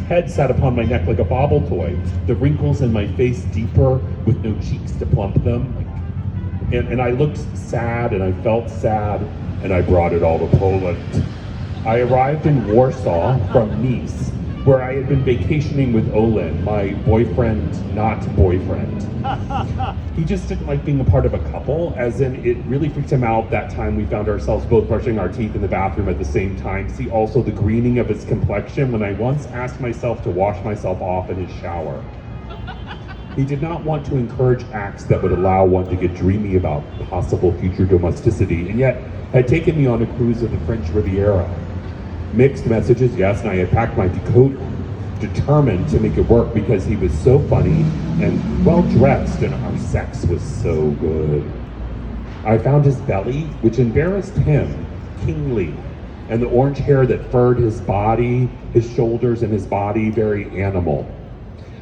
head sat upon my neck like a bauble toy, the wrinkles in my face deeper with no cheeks to plump them. And I looked sad and I felt sad, and I brought it all to Poland. I arrived in Warsaw from Nice, where I had been vacationing with Olin, my boyfriend, not boyfriend. He just didn't like being a part of a couple, as in it really freaked him out that time we found ourselves both brushing our teeth in the bathroom at the same time. See also the greening of his complexion when I once asked myself to wash myself off in his shower. He did not want to encourage acts that would allow one to get dreamy about possible future domesticity, and yet had taken me on a cruise of the French Riviera. Mixed messages, yes, and I had packed my decoder, determined to make it work because he was so funny and well-dressed and our sex was so good. I found his belly, which embarrassed him, kingly, and the orange hair that furred his body, his shoulders, and his body very animal.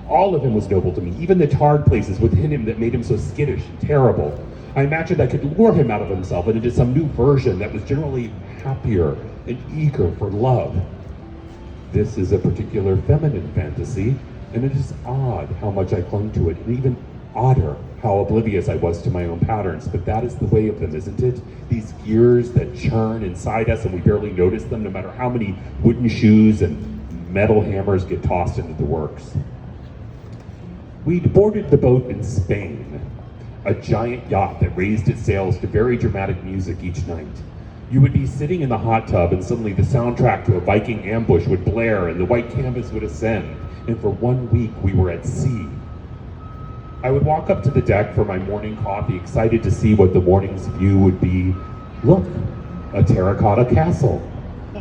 All of him was noble to me, even the tarred places within him that made him so skittish and terrible. I imagined I could lure him out of himself and into some new version that was generally happier and eager for love. This is a particular feminine fantasy, and it is odd how much I clung to it, and even odder how oblivious I was to my own patterns. But that is the way of them, isn't it? These gears that churn inside us and we barely notice them, no matter how many wooden shoes and metal hammers get tossed into the works. We'd boarded the boat in Spain, a giant yacht that raised its sails to very dramatic music each night. You would be sitting in the hot tub and suddenly the soundtrack to a Viking ambush would blare and the white canvas would ascend, and for 1 week we were at sea. I would walk up to the deck for my morning coffee, excited to see what the morning's view would be. Look, a terracotta castle.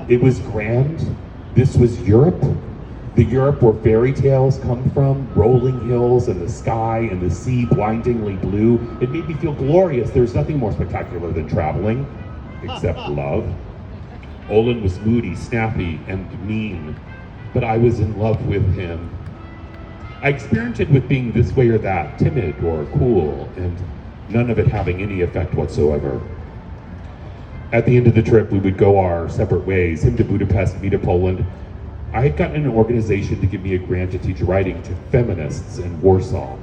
It was grand. This was Europe. The Europe where fairy tales come from, rolling hills and the sky and the sea blindingly blue. It made me feel glorious. There's nothing more spectacular than traveling, except love. Olin was moody, snappy, and mean, but I was in love with him. I experimented with being this way or that, timid or cool, and none of it having any effect whatsoever. At the end of the trip, we would go our separate ways, him to Budapest, me to Poland. I had gotten an organization to give me a grant to teach writing to feminists in Warsaw.